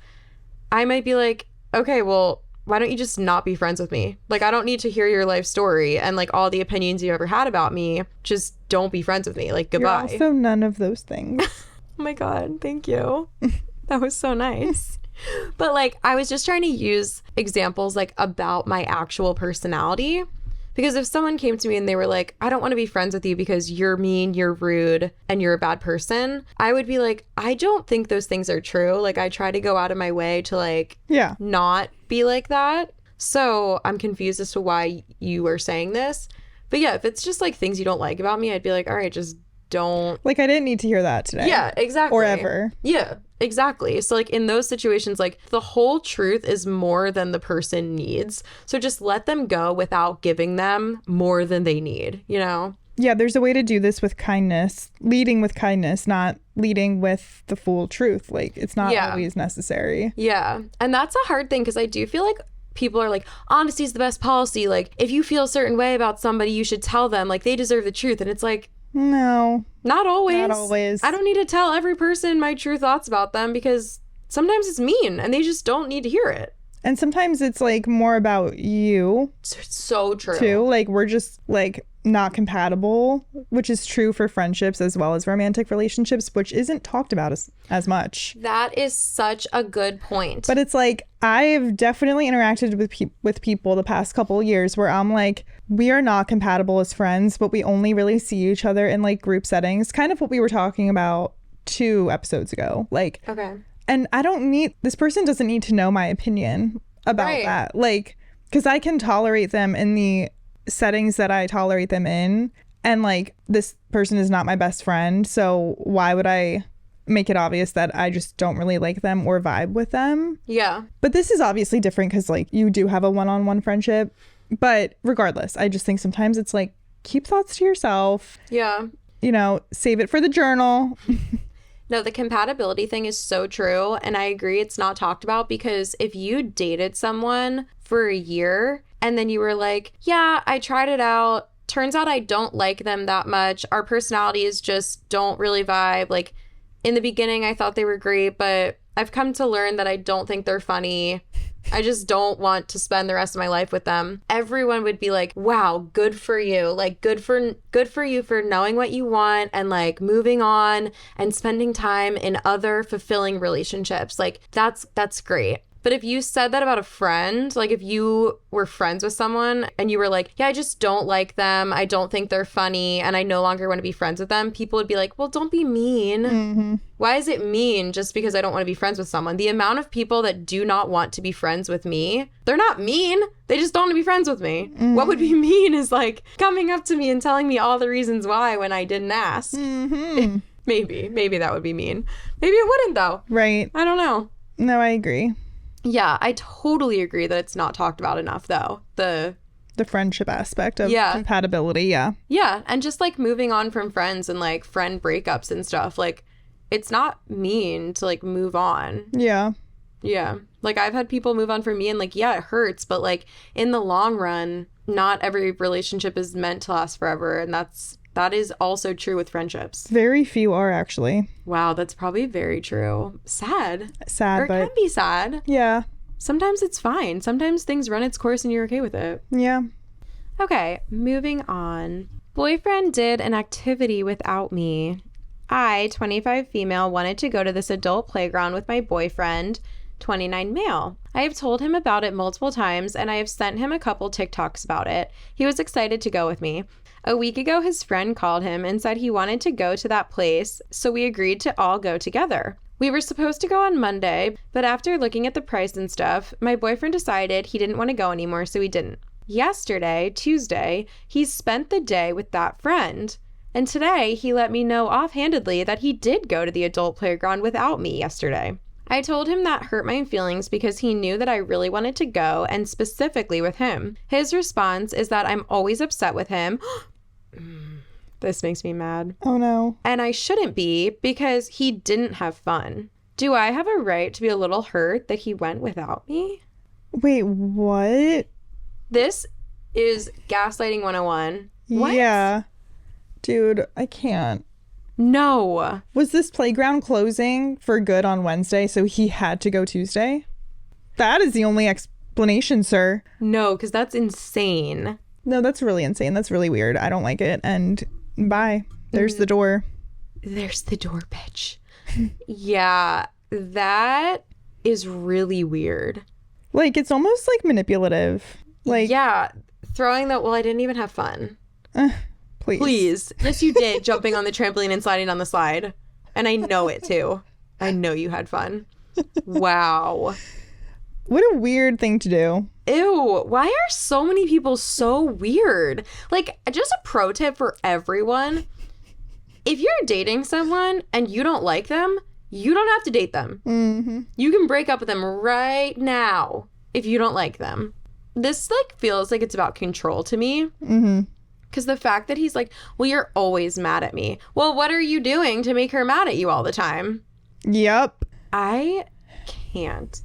I might be like, okay, well, why don't you just not be friends with me? Like, I don't need to hear your life story and like all the opinions you ever had about me. Just don't be friends with me. Like, goodbye. You're also none of those things. Oh my God, thank you. That was so nice. But like, I was just trying to use examples like about my actual personality. Because if someone came to me and they were like, I don't want to be friends with you because you're mean, you're rude, and you're a bad person, I would be like, I don't think those things are true. Like, I try to go out of my way to, like, not be like that. So I'm confused as to why you are saying this. But yeah, if it's just, like, things you don't like about me, I'd be like, all right, just don't. Like, I didn't need to hear that today. Yeah, exactly. Or ever. Yeah, exactly. So, like, in those situations, like, the whole truth is more than the person needs. So just let them go without giving them more than they need, you know? Yeah, there's a way to do this with kindness, leading with kindness, not leading with the full truth. Like, it's not always necessary. Yeah. And that's a hard thing because I do feel like people are like, honesty is the best policy. Like, if you feel a certain way about somebody, you should tell them. Like, they deserve the truth. And it's like, no. Not always. Not always. I don't need to tell every person my true thoughts about them because sometimes it's mean and they just don't need to hear it. And sometimes it's like more about you. So true. Too. Like, we're just like not compatible, which is true for friendships as well as romantic relationships, which isn't talked about as much. That is such a good point. But it's like, I've definitely interacted with people the past couple of years where I'm like, we are not compatible as friends, but we only really see each other in like group settings. Kind of what we were talking about 2 episodes ago. Like, okay. And this person doesn't need to know my opinion about that. Like, because I can tolerate them in the settings that I tolerate them in. And like, this person is not my best friend. So why would I make it obvious that I just don't really like them or vibe with them? Yeah. But this is obviously different because like you do have a one-on-one friendship. But regardless, I just think sometimes it's like, keep thoughts to yourself. Yeah. You know, save it for the journal. No, the compatibility thing is so true. And I agree it's not talked about because if you dated someone for a year and then you were like, yeah, I tried it out. Turns out I don't like them that much. Our personalities just don't really vibe. Like, in the beginning, I thought they were great, but I've come to learn that I don't think they're funny. I just don't want to spend the rest of my life with them. Everyone would be like, wow, good for you. Like, good for you for knowing what you want and like moving on and spending time in other fulfilling relationships. Like, that's great. But if you said that about a friend, like if you were friends with someone and you were like, yeah, I just don't like them. I don't think they're funny and I no longer want to be friends with them. People would be like, well, don't be mean. Mm-hmm. Why is it mean just because I don't want to be friends with someone? The amount of people that do not want to be friends with me, they're not mean. They just don't want to be friends with me. Mm-hmm. What would be mean is like coming up to me and telling me all the reasons why when I didn't ask. Mm-hmm. Maybe that would be mean. Maybe it wouldn't though. Right. I don't know. No, I agree. Yeah, I totally agree that it's not talked about enough, though. The friendship aspect of compatibility, yeah. Yeah, and just, like, moving on from friends and, like, friend breakups and stuff. Like, it's not mean to, like, move on. Yeah. Yeah. Like, I've had people move on from me and, like, yeah, it hurts. But, like, in the long run, not every relationship is meant to last forever. And that is also true with friendships. Very few are, actually. Wow, that's probably very true. Sad. Sad, but it can be sad. Yeah. Sometimes it's fine. Sometimes things run its course and you're okay with it. Yeah. Okay, moving on. Boyfriend did an activity without me. I, 25 female, wanted to go to this adult playground with my boyfriend, 29 male. I have told him about it multiple times and I have sent him a couple TikToks about it. He was excited to go with me. A week ago, his friend called him and said he wanted to go to that place, so we agreed to all go together. We were supposed to go on Monday, but after looking at the price and stuff, my boyfriend decided he didn't want to go anymore, so he didn't. Yesterday, Tuesday, he spent the day with that friend. And today, he let me know offhandedly that he did go to the adult playground without me yesterday. I told him that hurt my feelings because he knew that I really wanted to go, and specifically with him. His response is that I'm always upset with him. This makes me mad. Oh no. And I shouldn't be because he didn't have fun. Do I have a right to be a little hurt that he went without me? Wait, what? This is gaslighting 101. What? Yeah. Dude, I can't. No. Was this playground closing for good on Wednesday, so he had to go Tuesday? That is the only explanation, sir. No, because that's insane. No, that's really insane. That's really weird. I don't like it. And bye. There's the door. There's the door, bitch. Yeah, that is really weird. Like, it's almost like manipulative. Like, yeah, Well, I didn't even have fun. Please. Yes, you did, jumping on the trampoline and sliding on the slide. And I know it, too. I know you had fun. Wow. What a weird thing to do. Ew. Why are so many people so weird? Like, just a pro tip for everyone. If you're dating someone and you don't like them, you don't have to date them. Mm-hmm. You can break up with them right now if you don't like them. This, like, feels like it's about control to me. Mm-hmm. Because the fact that he's like, well, you're always mad at me. Well, what are you doing to make her mad at you all the time? Yep. I can't.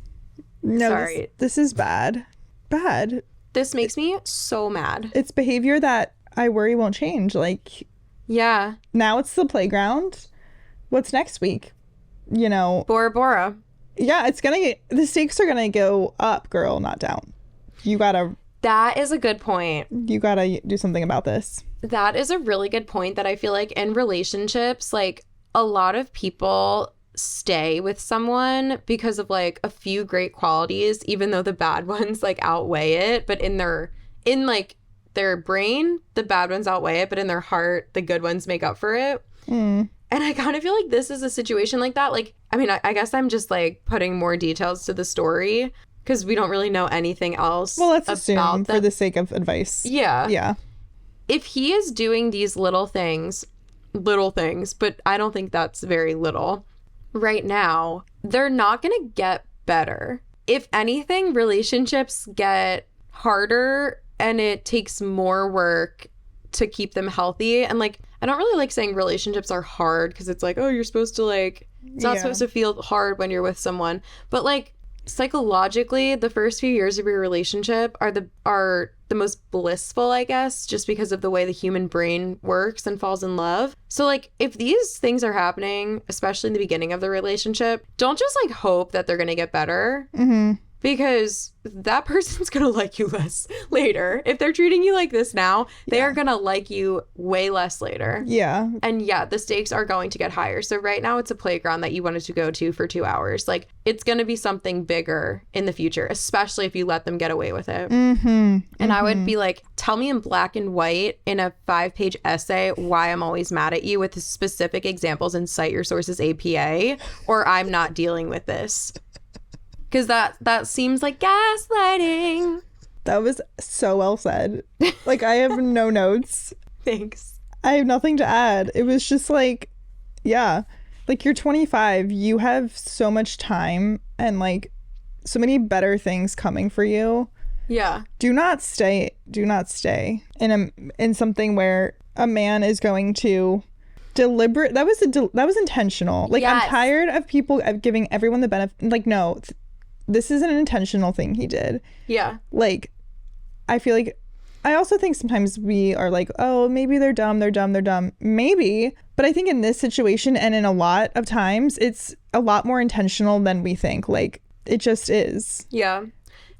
No, sorry. This is bad. Bad. This makes me so mad. It's behavior that I worry won't change. Like, yeah. Now it's the playground. What's next week? You know. Bora Bora. Yeah, the stakes are gonna go up, girl, not down. That is a good point. You gotta do something about this. That is a really good point that I feel like in relationships, like a lot of people stay with someone because of like a few great qualities, even though the bad ones like outweigh it. But in their brain, the bad ones outweigh it, but in their heart, the good ones make up for it. Mm. And I kind of feel like this is a situation like that. Like, I mean, I guess I'm just like putting more details to the story because we don't really know anything else. Well, let's assume for the sake of advice. Yeah. Yeah. If he is doing these little things, but I don't think that's very little right now, they're not going to get better. If anything, relationships get harder and it takes more work to keep them healthy. And like, I don't really like saying relationships are hard because it's like, oh, you're supposed to like, it's not supposed to feel hard when you're with someone. But like, psychologically, the first few years of your relationship are the most blissful, I guess, just because of the way the human brain works and falls in love. So like, if these things are happening, especially in the beginning of the relationship, don't just like hope that they're gonna get better. Mm-hmm. Because that person's gonna like you less later. If they're treating you like this now, they are gonna like you way less later. Yeah. And yeah, the stakes are going to get higher. So right now it's a playground that you wanted to go to for 2 hours. Like, it's gonna be something bigger in the future, especially if you let them get away with it. Mm-hmm. And I would be like, tell me in black and white in a 5-page essay why I'm always mad at you with specific examples and cite your sources APA, or I'm not dealing with this. Because that seems like gaslighting. That was so well said. Like, I have no notes. Thanks. I have nothing to add. It was just like, yeah. Like, you're 25. You have so much time and, like, so many better things coming for you. Yeah. Do not stay in something where a man is going to deliberate. That was intentional. Like, yes. I'm tired of people giving everyone the benefit. Like, no. This is an intentional thing he did. Yeah. Like, I feel like, I also think sometimes we are like, oh, maybe they're dumb. Maybe. But I think in this situation and in a lot of times, it's a lot more intentional than we think. Like, it just is. Yeah.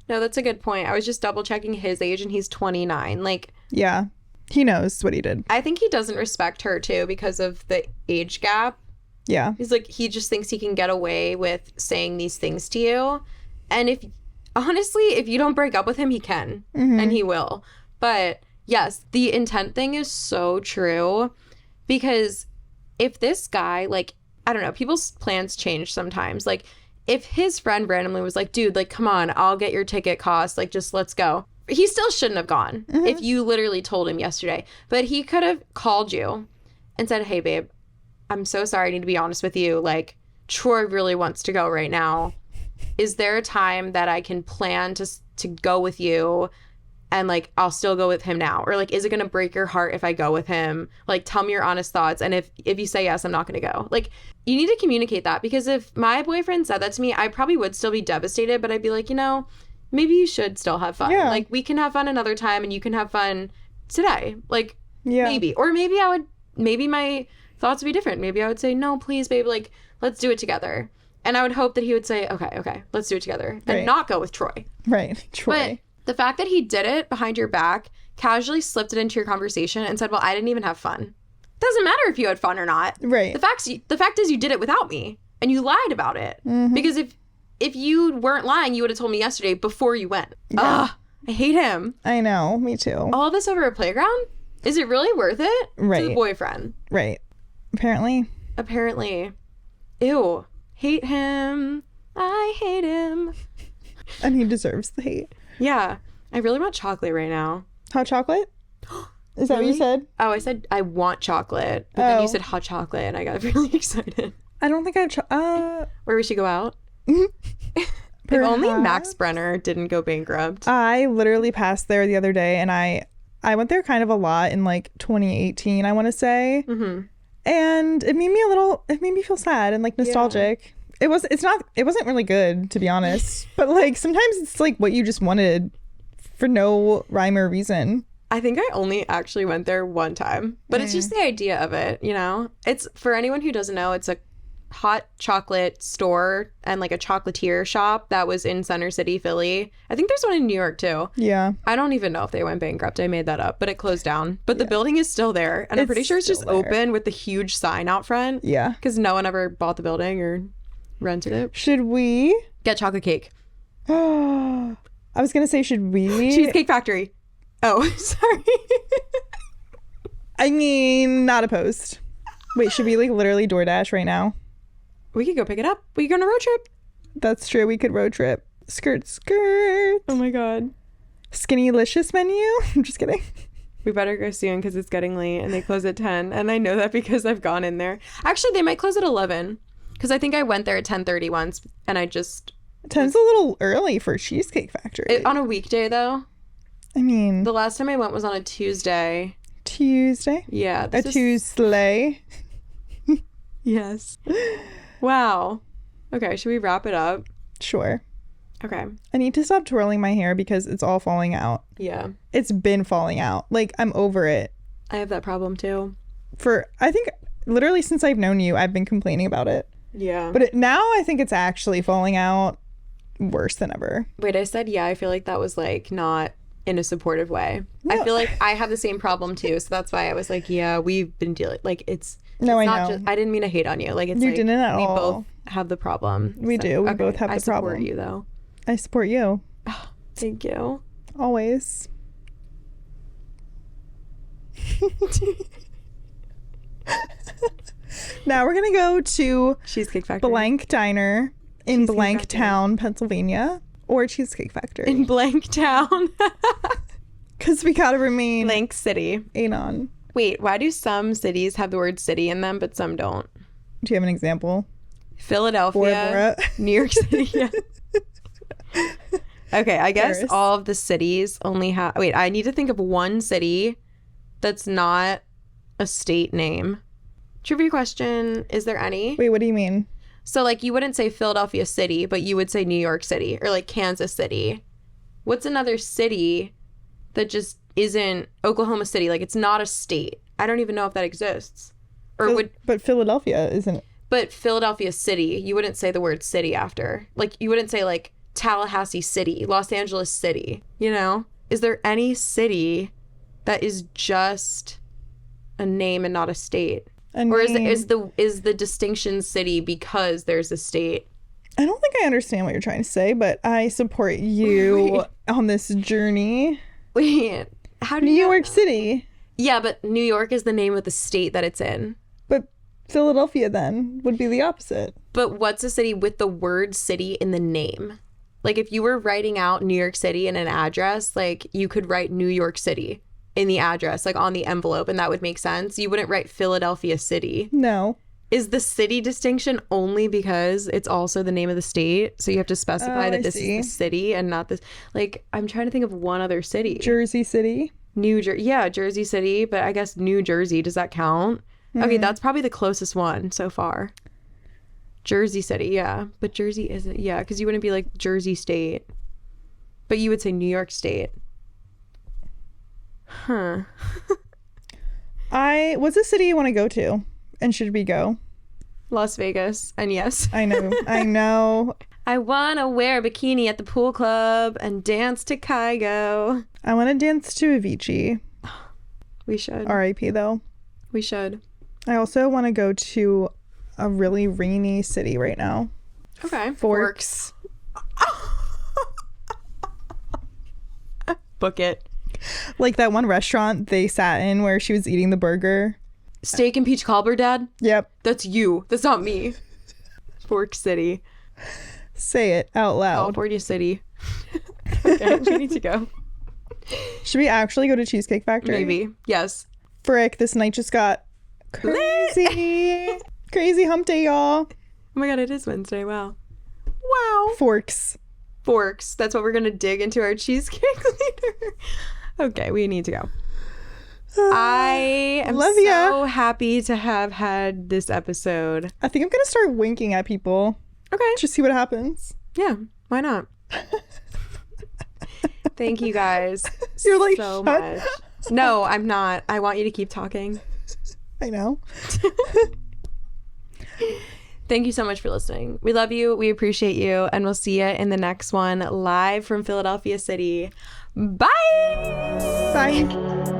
No, that's a good point. I was just double checking his age and he's 29. Like, yeah, he knows what he did. I think he doesn't respect her too because of the age gap. Yeah. He's like, he just thinks he can get away with saying these things to you. And if you don't break up with him, he can. Mm-hmm. And he will. But yes, the intent thing is so true. Because if this guy, like, I don't know, people's plans change sometimes. Like, if his friend randomly was like, dude, like, come on, I'll get your ticket cost. Like, just let's go. He still shouldn't have gone if you literally told him yesterday. But he could have called you and said, hey, babe, I'm so sorry. I need to be honest with you. Like, Troy really wants to go right now. Is there a time that I can plan to go with you and, like, I'll still go with him now? Or, like, is it going to break your heart if I go with him? Like, tell me your honest thoughts. And if you say yes, I'm not going to go. Like, you need to communicate that. Because if my boyfriend said that to me, I probably would still be devastated. But I'd be like, you know, maybe you should still have fun. Yeah. Like, we can have fun another time and you can have fun today. Like, maybe. Or maybe my thoughts would be different. Maybe I would say, no, please, babe, like, let's do it together. And I would hope that he would say, okay, let's do it together. And not go with Troy. Right, Troy. But the fact that he did it behind your back, casually slipped it into your conversation and said, well, I didn't even have fun. Doesn't matter if you had fun or not. Right. The fact is you did it without me. And you lied about it. Mm-hmm. Because if you weren't lying, you would have told me yesterday before you went. Yeah. I hate him. I know. Me too. All this over a playground? Is it really worth it? Right. To the boyfriend. Right. Apparently. Ew. Hate him. I hate him. And he deserves the hate. Yeah. I really want chocolate right now. Hot chocolate? Is that what you said? Oh, I said I want chocolate. But then you said hot chocolate and I got really excited. I don't think I've Where we should go out? If only Max Brenner didn't go bankrupt. I literally passed there the other day, and I went there kind of a lot in like 2018, I want to say. Mm-hmm. And it made me feel sad and like nostalgic. Yeah. It wasn't really good, to be honest. But like sometimes it's like what you just wanted for no rhyme or reason. I think I only actually went there one time, but it's just the idea of it, you know? It's, for anyone who doesn't know, it's a hot chocolate store and like a chocolatier shop that was in Center City, Philly. I think there's one in New York too. Yeah. I don't even know if they went bankrupt. I made that up, but it closed down. But the building is still there. And I'm pretty sure it's just open with the huge sign out front. Yeah. Because no one ever bought the building or rented it. Should we get chocolate cake? I was going to say, should we? Cheesecake Factory. Oh, sorry. I mean, not opposed. Wait, should we like literally DoorDash right now? We could go pick it up. We could go on a road trip. That's true. We could road trip. Skirt, skirt. Oh my God. Skinnylicious menu. I'm just kidding. We better go soon because it's getting late and they close at 10. And I know that because I've gone in there. Actually, they might close at 11 because I think I went there at 10:30 once and I just... 10's a little early for Cheesecake Factory. On a weekday, though. I mean... The last time I went was on a Tuesday. Yeah. A Tuesday. Yes. Wow. Okay, should we wrap it up? Sure. Okay. I need to stop twirling my hair because it's all falling out. Yeah. It's been falling out. Like, I'm over it. I have that problem too. I think, literally since I've known you, I've been complaining about it. Yeah. But now I think it's actually falling out worse than ever. Wait, I said yeah. I feel like that was like not in a supportive way. No. I feel like I have the same problem too. So that's why I was like, yeah, we've been dealing, like it's... No, I know. I didn't mean to hate on you. Like, it's you like didn't at we all. both have the problem. We do. We both have the problem. I support you, though. I support you. Oh, thank you. Always. Now we're gonna go to Cheesecake Factory. Blank Diner in Blank Town, Pennsylvania, or Cheesecake Factory in Blank Town. Because we gotta remain Blank City. Anon. Wait, why do some cities have the word city in them, but some don't? Do you have an example? Philadelphia, New York City. Yeah. Okay, I guess Paris. All of the cities only have... Wait, I need to think of one city that's not a state name. Trivia question, is there any? Wait, what do you mean? So, like, you wouldn't say Philadelphia City, but you would say New York City, or, like, Kansas City. What's another city that just isn't Oklahoma City? Like, it's not a state. I don't even know if that exists. But Philadelphia isn't. But Philadelphia City, you wouldn't say the word city after. Like, you wouldn't say, like, Tallahassee City, Los Angeles City, you know? Is there any city that is just a name and not a state? Or is the distinction city because there's a state? I don't think I understand what you're trying to say, but I support you on this journey. Wait, how do you... New York City. Yeah, but New York is the name of the state that it's in. But Philadelphia then would be the opposite. But what's a city with the word city in the name? Like, if you were writing out New York City in an address, like, you could write New York City in the address, like, on the envelope, and that would make sense. You wouldn't write Philadelphia City. No. Is the city distinction only because it's also the name of the state? So you have to specify that this is the city and not this. Like, I'm trying to think of one other city. Jersey City. Yeah, Jersey City, but I guess New Jersey, does that count? Mm-hmm. Okay, that's probably the closest one so far. Jersey City, yeah. But Jersey isn't, yeah, because you wouldn't be like Jersey State. But you would say New York State. Huh. What's a city you want to go to? And should we go? Las Vegas. And yes. I know. I want to wear a bikini at the pool club and dance to Kygo. I want to dance to Avicii. We should. R.I.P. though. We should. I also want to go to a really rainy city right now. Okay. Forks. Book it. Like that one restaurant they sat in where she was eating the burger. Steak and peach cobbler, Dad? Yep. That's you. That's not me. Fork City. Say it out loud. California City. Okay, we need to go. Should we actually go to Cheesecake Factory? Maybe. Yes. Frick, this night just got crazy. Crazy hump day, y'all. Oh my god, it is Wednesday. Wow. Wow. Forks. That's what we're going to dig into our cheesecake later. Okay, we need to go. I am so happy to have had this episode. I think I'm going to start winking at people. Okay. Just see what happens. Yeah, why not? Thank you guys You're like, so much. No, I'm not. I want you to keep talking. I know. Thank you so much for listening. We love you. We appreciate you. And we'll see you in the next one live from Philadelphia City. Bye. Bye.